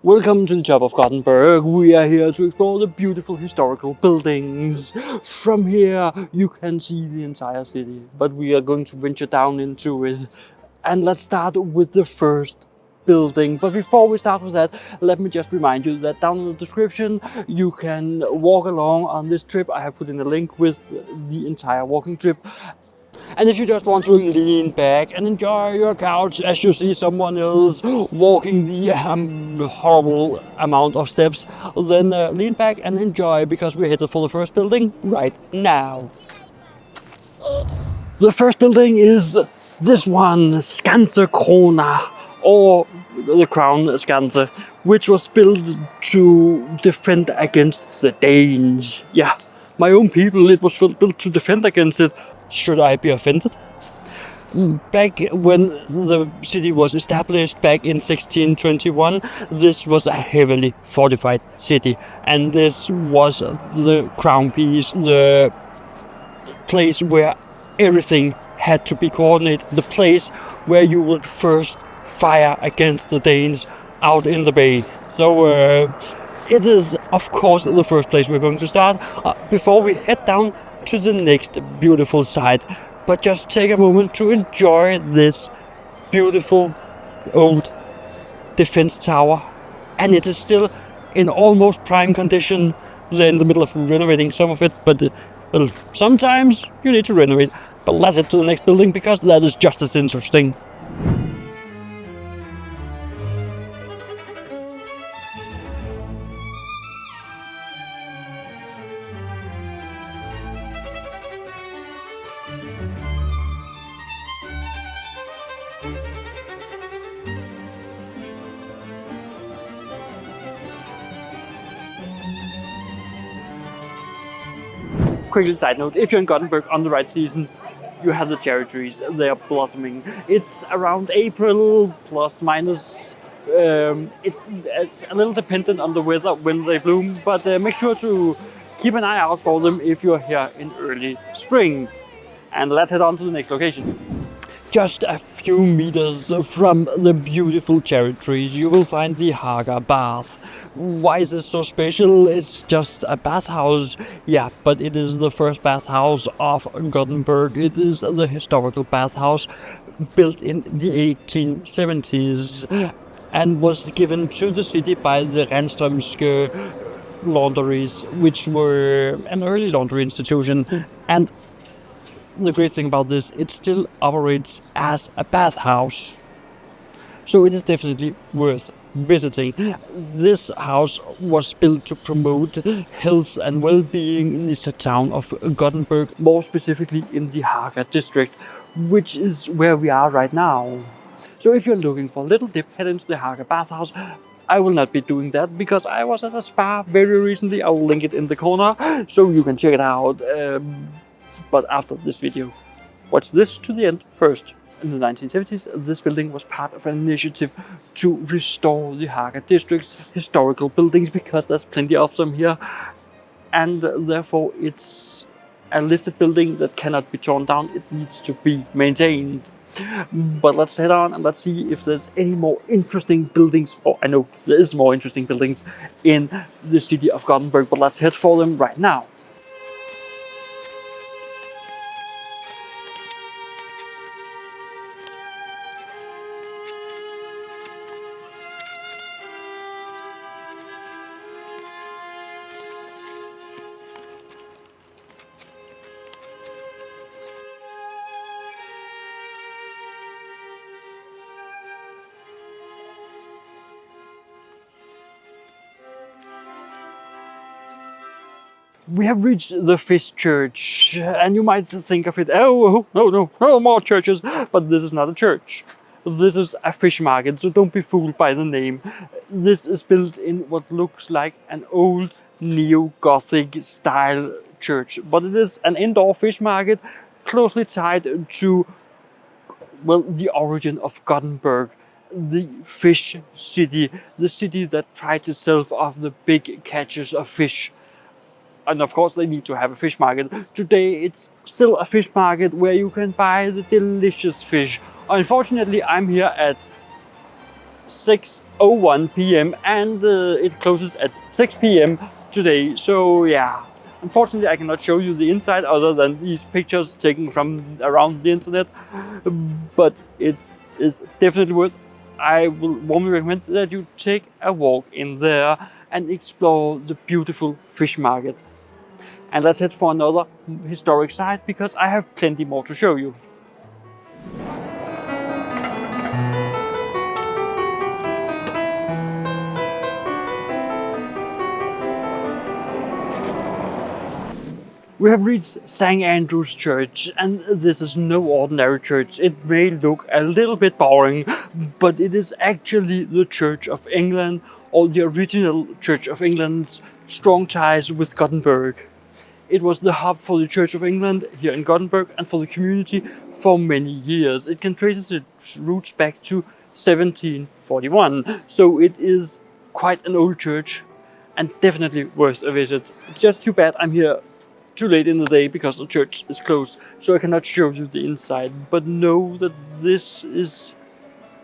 Welcome to the top of Gothenburg. We are here to explore the beautiful historical buildings. From here you can see the entire city, but we are going to venture down into it. And let's start with the first building. But before we start with that, let me just remind you that down in the description you can walk along on this trip. I have put in a link with the entire walking trip. And if you just want to lean back and enjoy your couch as you see someone else walking the horrible amount of steps, then lean back and enjoy, because we're headed for the first building right now. The first building is this one, Skansen Kronan, or the Crown Skanse, which was built to defend against the Danes. Yeah, my own people, it was built to defend against it. Should I be offended? Back when the city was established back in 1621, this was a heavily fortified city, and this was the crown piece, the place where everything had to be coordinated, the place where you would first fire against the Danes out in the bay. So it is of course the first place we're going to start before we head down to the next beautiful site. But just take a moment to enjoy this beautiful old defense tower, and it is still in almost prime condition. They're in the middle of renovating some of it, but well, sometimes you need to renovate. But let's head to the next building, because that is just as interesting. Quick little side note, if you're in Gothenburg on the right season, you have the cherry trees, they are blossoming. It's around April, plus minus. It's a little dependent on the weather when they bloom, but make sure to keep an eye out for them if you're here in early spring. And let's head on to the next location. Just a few meters from the beautiful cherry trees, you will find the Haga bath. Why is this so special? It's just a bathhouse. Yeah, but it is the first bathhouse of Gothenburg. It is the historical bathhouse built in the 1870s and was given to the city by the Renströmske laundries, which were an early laundry institution. And the great thing about this, it still operates as a bathhouse, so it is definitely worth visiting. This house was built to promote health and well-being in the town of Gothenburg, more specifically in the Haga district, which is where we are right now. So if you're looking for a little dip, head into the Haga bathhouse. I will not be doing that because I was at a spa very recently. I will link it in the corner so you can check it out. But after this video, watch this to the end first. In the 1970s, this building was part of an initiative to restore the Haga district's historical buildings, because there's plenty of them here, and therefore it's a listed building that cannot be torn down. It needs to be maintained. But let's head on and let's see if there's any more interesting buildings. Oh, I know there is more interesting buildings in the city of Gothenburg, but let's head for them right now. We have reached the Fish Church, and you might think of it, oh, no more churches, but this is not a church. This is a fish market, so don't be fooled by the name. This is built in what looks like an old neo-Gothic style church, but it is an indoor fish market closely tied to, well, the origin of Gothenburg, the fish city, the city that prides itself of the big catches of fish. And of course they need to have a fish market. Today it's still a fish market where you can buy the delicious fish. Unfortunately, I'm here at 6 6:01 p.m. and it closes at 6 p.m. today. So yeah, unfortunately I cannot show you the inside other than these pictures taken from around the internet, but it is definitely worth. I will warmly recommend that you take a walk in there and explore the beautiful fish market. And let's head for another historic site because I have plenty more to show you. We have reached St. Andrew's Church, and this is no ordinary church. It may look a little bit boring, but it is actually the Church of England, or the original Church of England's strong ties with Gothenburg. It was the hub for the Church of England here in Gothenburg and for the community for many years. It can trace its roots back to 1741, so it is quite an old church and definitely worth a visit. It's just too bad I'm here too late in the day because the church is closed, so I cannot show you the inside, but know that this is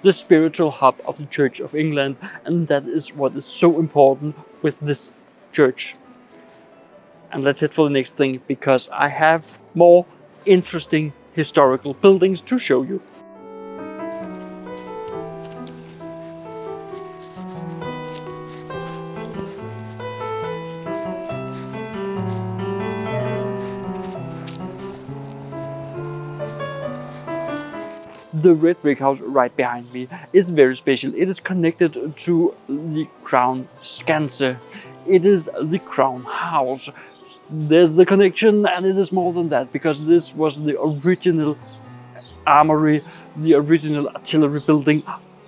the spiritual hub of the Church of England, and that is what is so important with this church. And let's head for the next thing because I have more interesting historical buildings to show you. The red brick house right behind me is very special. It is connected to the crown Skansen. It is the crown house. There's the connection, and it is more than that because this was the original armory, the original artillery building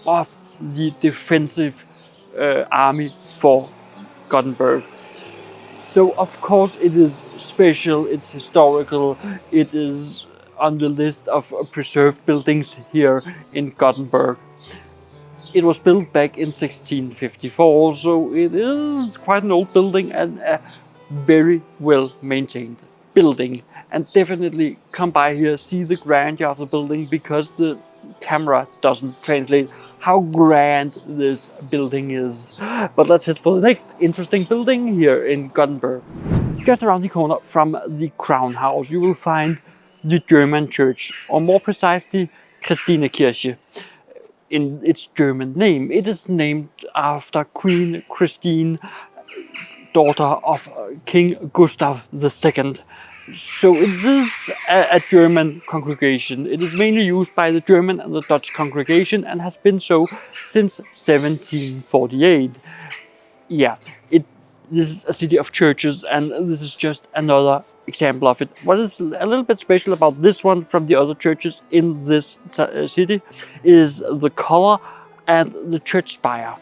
of the defensive army for Gothenburg. So of course it is special, it's historical, it is on the list of preserved buildings here in Gothenburg. It was built back in 1654, so it is quite an old building and a very well maintained building. And definitely come by here, see the grandeur of the building because the camera doesn't translate how grand this building is. But let's head for the next interesting building here in Gothenburg. Just around the corner from the Crown House, you will find the German church, or more precisely, Christinae in its German name. It is named after Queen Christine, daughter of King Gustav II. So it is a German congregation. It is mainly used by the German and the Dutch congregation and has been so since 1748. Yeah, this is a city of churches, and this is just another example of it. What is a little bit special about this one from the other churches in this city is the color and the church spire.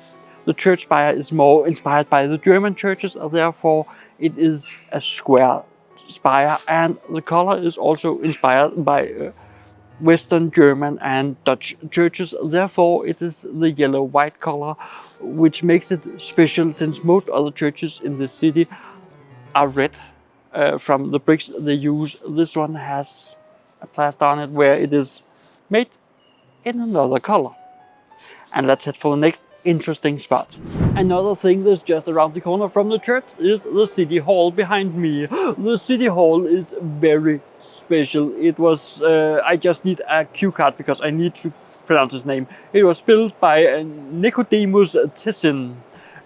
The church spire is more inspired by the German churches, therefore it is a square spire, and the color is also inspired by Western German and Dutch churches, therefore it is the yellow-white color, which makes it special since most other churches in this city are red from the bricks they use. This one has a plaster on it where it is made in another color. And let's head for the next interesting spot. Another thing that's just around the corner from the church is the city hall behind me. The city hall is very special. It was, I just need a cue card because I need to pronounce his name. It was built by Nicodemus Tessin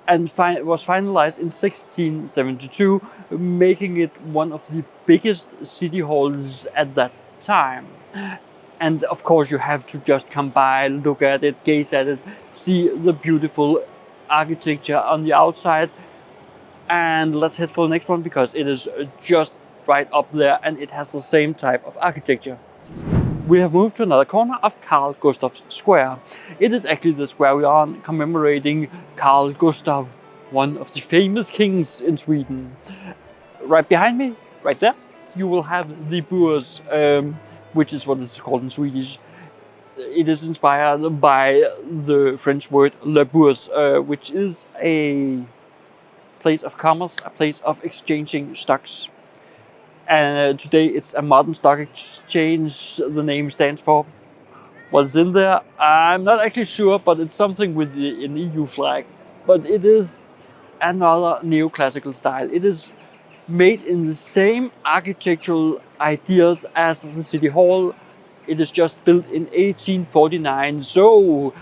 and was finalized in 1672, making it one of the biggest city halls at that time. And of course you have to just come by, look at it, gaze at it, see the beautiful architecture on the outside. And let's head for the next one because it is just right up there and it has the same type of architecture. We have moved to another corner of Carl Gustaf Square. It is actually the square we are on, commemorating Carl Gustaf, one of the famous kings in Sweden. Right behind me, right there, you will have the Börsen, which is what it's called in Swedish. It is inspired by the French word la bourse, which is a place of commerce, a place of exchanging stocks. And today it's a modern stock exchange. The name stands for what's in there. I'm not actually sure, but it's something with an EU flag. But it is another neoclassical style. It is made in the same architectural ideas as the City Hall. It is just built in 1849, so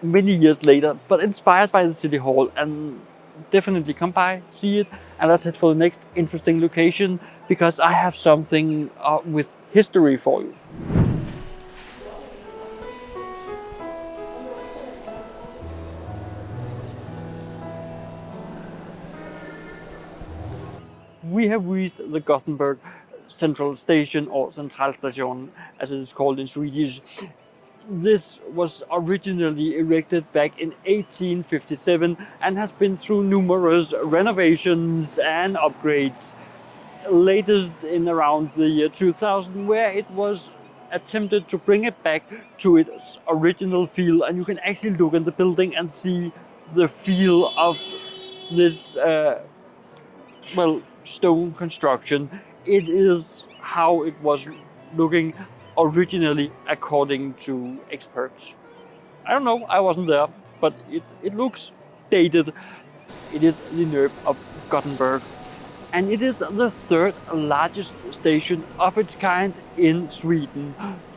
many years later, but inspired by the City Hall. And definitely come by, see it, and let's head for the next interesting location, because I have something with history for you. We have reached the Gothenburg Central Station, or Centralstation as it is called in Swedish. This was originally erected back in 1857 and has been through numerous renovations and upgrades. Latest in around the year 2000, where it was attempted to bring it back to its original feel, and you can actually look at the building and see the feel of this stone construction. It is how it was looking originally, according to experts. I don't know, I wasn't there, but it looks dated. It is the nerve of Gothenburg, and it is the third largest station of its kind in Sweden.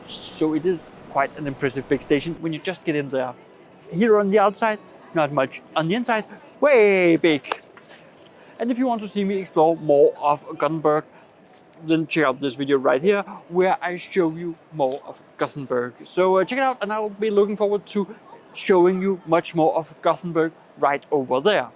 So it is quite an impressive big station when you just get in there. Here on the outside, not much. On the inside, way big. And if you want to see me explore more of Gothenburg, then check out this video right here, where I show you more of Gothenburg. So check it out, and I'll be looking forward to showing you much more of Gothenburg right over there.